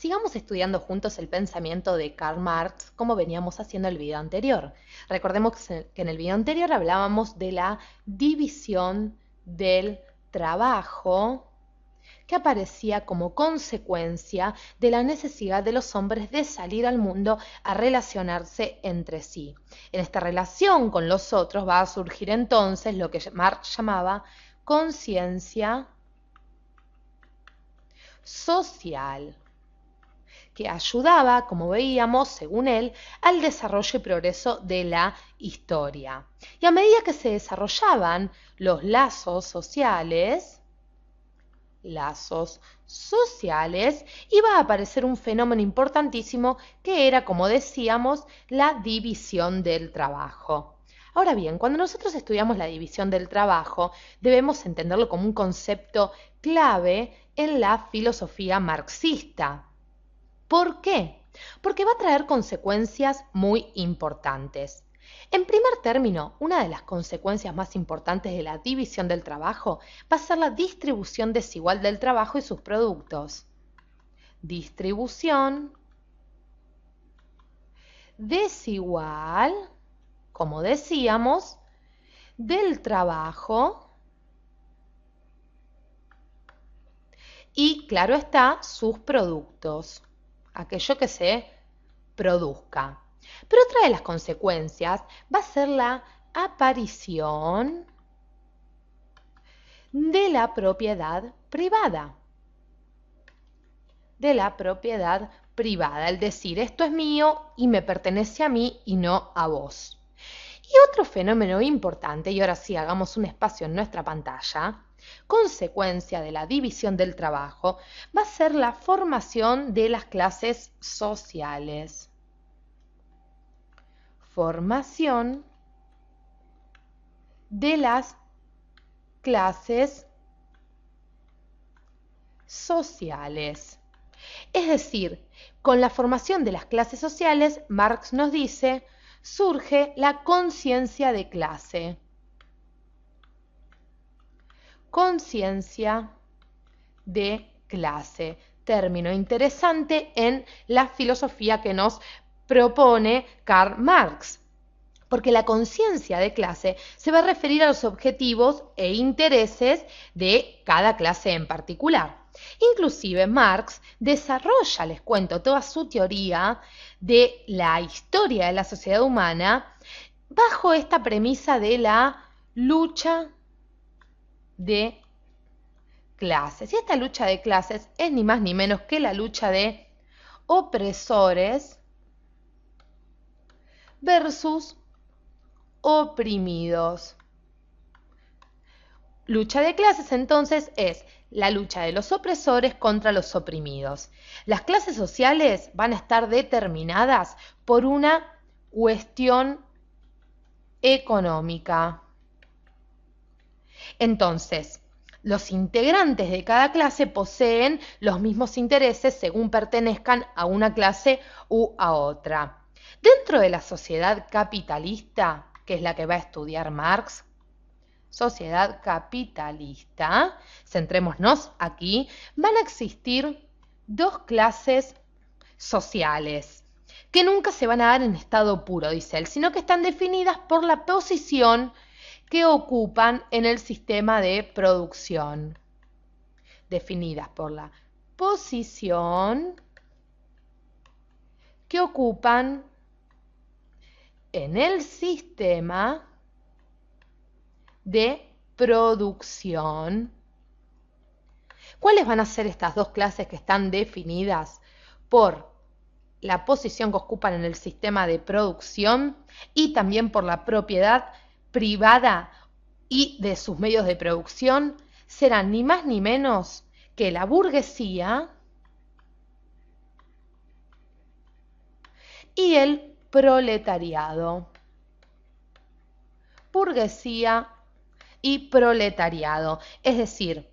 Sigamos estudiando juntos el pensamiento de Karl Marx como veníamos haciendo el video anterior. Recordemos que en el video anterior hablábamos de la división del trabajo que aparecía como consecuencia de la necesidad de los hombres de salir al mundo a relacionarse entre sí. En esta relación con los otros va a surgir entonces lo que Marx llamaba conciencia social, que ayudaba, como veíamos, según él, al desarrollo y progreso de la historia. Y a medida que se desarrollaban los lazos sociales, iba a aparecer un fenómeno importantísimo que era, como decíamos, la división del trabajo. Ahora bien, cuando nosotros estudiamos la división del trabajo, debemos entenderlo como un concepto clave en la filosofía marxista. ¿Por qué? Porque va a traer consecuencias muy importantes. En primer término, una de las consecuencias más importantes de la división del trabajo va a ser la distribución desigual del trabajo y sus productos. Distribución desigual, como decíamos, del trabajo y, claro está, sus productos, aquello que se produzca. Pero otra de las consecuencias va a ser la aparición de la propiedad privada. Es decir, esto es mío y me pertenece a mí y no a vos. Y otro fenómeno importante, y ahora sí hagamos un espacio en nuestra pantalla, consecuencia de la división del trabajo, va a ser la formación de las clases sociales. Formación de las clases sociales. Es decir, con la formación de las clases sociales, Marx nos dice, surge la conciencia de clase. Conciencia de clase. Término interesante en la filosofía que nos propone Karl Marx, porque la conciencia de clase se va a referir a los objetivos e intereses de cada clase en particular. Inclusive Marx desarrolla, les cuento, toda su teoría de la historia de la sociedad humana bajo esta premisa de la lucha de clases. Y esta lucha de clases es ni más ni menos que la lucha de opresores versus oprimidos. Lucha de clases, entonces, es la lucha de los opresores contra los oprimidos. Las clases sociales van a estar determinadas por una cuestión económica. Entonces, los integrantes de cada clase poseen los mismos intereses según pertenezcan a una clase u a otra. Dentro de la sociedad capitalista, que es la que va a estudiar Marx, sociedad capitalista, centrémonos aquí, van a existir dos clases sociales que nunca se van a dar en estado puro, dice él, sino que están definidas por la posición que ocupan en el sistema de producción. Definidas por la posición que ocupan en el sistema de producción. ¿Cuáles van a ser estas dos clases que están definidas por la posición que ocupan en el sistema de producción y también por la propiedad privada y de sus medios de producción? Serán ni más ni menos que la burguesía y el proletariado. Burguesía y proletariado. Es decir,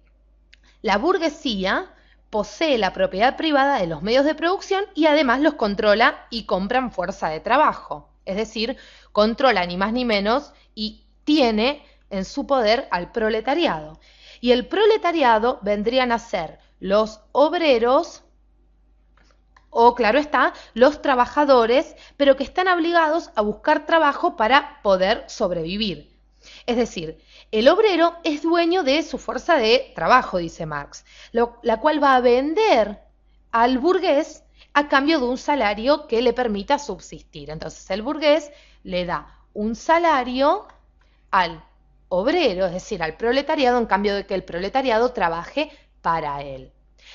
la burguesía posee la propiedad privada de los medios de producción y además los controla y compran fuerza de trabajo. Es decir, controla ni más ni menos y tiene en su poder al proletariado. Y el proletariado vendrían a ser los obreros o claro está, los trabajadores, pero que están obligados a buscar trabajo para poder sobrevivir. Es decir, el obrero es dueño de su fuerza de trabajo, dice Marx, la cual va a vender al burgués a cambio de un salario que le permita subsistir. Entonces el burgués le da un salario al obrero, es decir, al proletariado, en cambio de que el proletariado trabaje para él.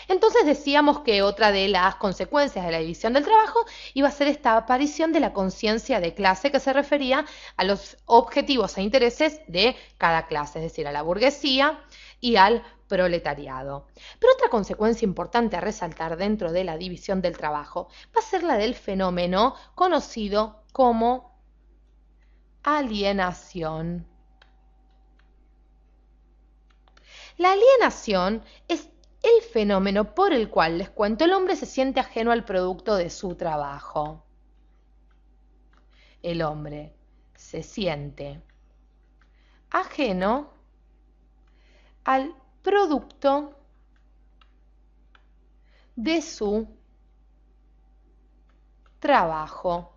Entonces decíamos que otra de las consecuencias de la división del trabajo iba a ser esta aparición de la conciencia de clase, que se refería a los objetivos e intereses de cada clase, es decir, a la burguesía y al proletariado. Pero otra consecuencia importante a resaltar dentro de la división del trabajo va a ser la del fenómeno conocido como alienación. La alienación es el fenómeno por el cual, les cuento, el hombre se siente ajeno al producto de su trabajo. El hombre se siente ajeno al producto de su trabajo,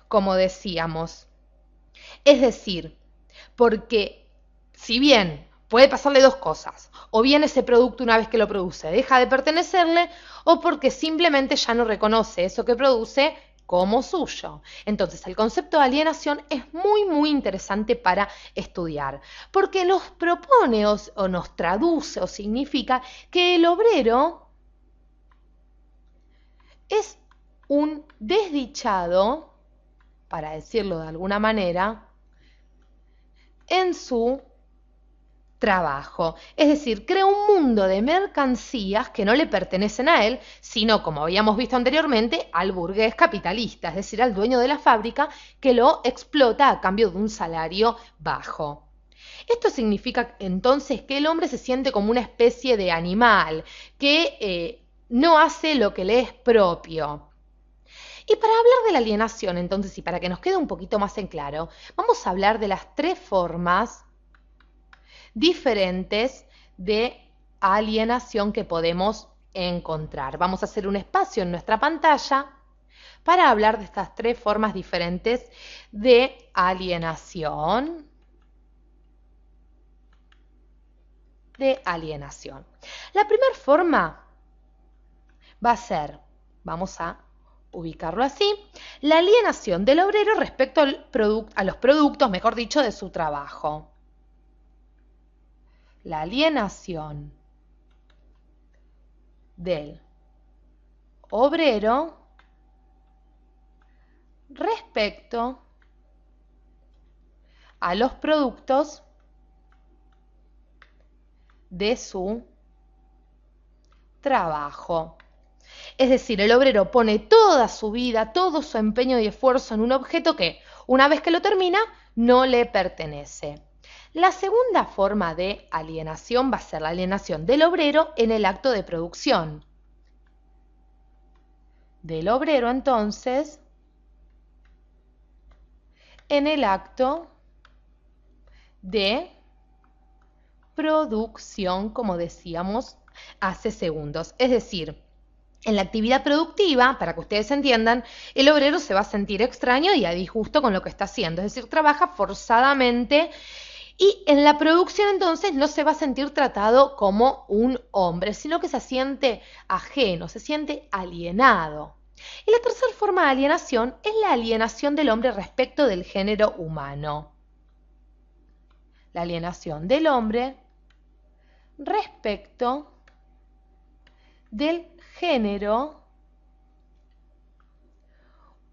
como decíamos. Es decir, porque si bien puede pasarle dos cosas, o bien ese producto una vez que lo produce deja de pertenecerle, o porque simplemente ya no reconoce eso que produce como suyo. Entonces el concepto de alienación es muy interesante para estudiar, porque nos propone o nos traduce o significa que el obrero es un desdichado, para decirlo de alguna manera, en su trabajo. Es decir, crea un mundo de mercancías que no le pertenecen a él, sino, como habíamos visto anteriormente, al burgués capitalista, es decir, al dueño de la fábrica que lo explota a cambio de un salario bajo. Esto significa entonces que el hombre se siente como una especie de animal que no hace lo que le es propio. Y para hablar de la alienación, entonces, y para que nos quede un poquito más en claro, vamos a hablar de las tres formas diferentes de alienación que podemos encontrar. Vamos a hacer un espacio en nuestra pantalla para hablar de estas tres formas diferentes de alienación. La primera forma va a ser, vamos a ubicarlo así, la alienación del obrero respecto a los productos, mejor dicho, de su trabajo. La alienación del obrero respecto a los productos de su trabajo. Es decir, el obrero pone toda su vida, todo su empeño y esfuerzo en un objeto que, una vez que lo termina, no le pertenece. La segunda forma de alienación va a ser la alienación del obrero en el acto de producción. Del obrero, entonces, en el acto de producción, como decíamos hace segundos. Es decir, en la actividad productiva, para que ustedes entiendan, el obrero se va a sentir extraño y a disgusto con lo que está haciendo. Es decir, trabaja forzadamente. Y en la producción entonces no se va a sentir tratado como un hombre, sino que se siente ajeno, se siente alienado. Y la tercera forma de alienación es la alienación del hombre respecto del género humano. La alienación del hombre respecto del género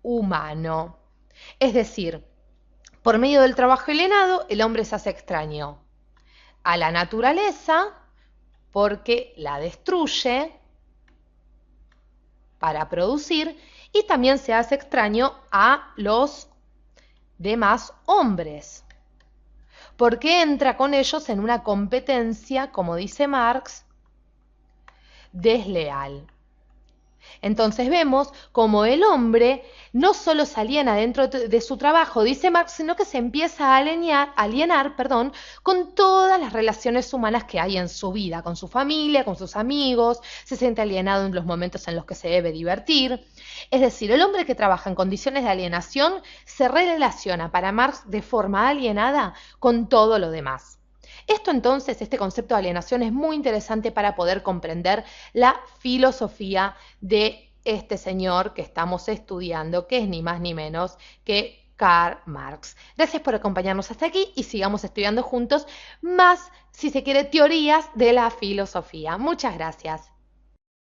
humano. Es decir, por medio del trabajo alienado, el hombre se hace extraño a la naturaleza porque la destruye para producir y también se hace extraño a los demás hombres porque entra con ellos en una competencia, como dice Marx, desleal. Entonces vemos como el hombre no solo se aliena dentro de su trabajo, dice Marx, sino que se empieza a alienar, con todas las relaciones humanas que hay en su vida, con su familia, con sus amigos, se siente alienado en los momentos en los que se debe divertir. Es decir, el hombre que trabaja en condiciones de alienación se relaciona para Marx de forma alienada con todo lo demás. Esto entonces, este concepto de alienación es muy interesante para poder comprender la filosofía de este señor que estamos estudiando, que es ni más ni menos que Karl Marx. Gracias por acompañarnos hasta aquí y sigamos estudiando juntos más, si se quiere, teorías de la filosofía. Muchas gracias.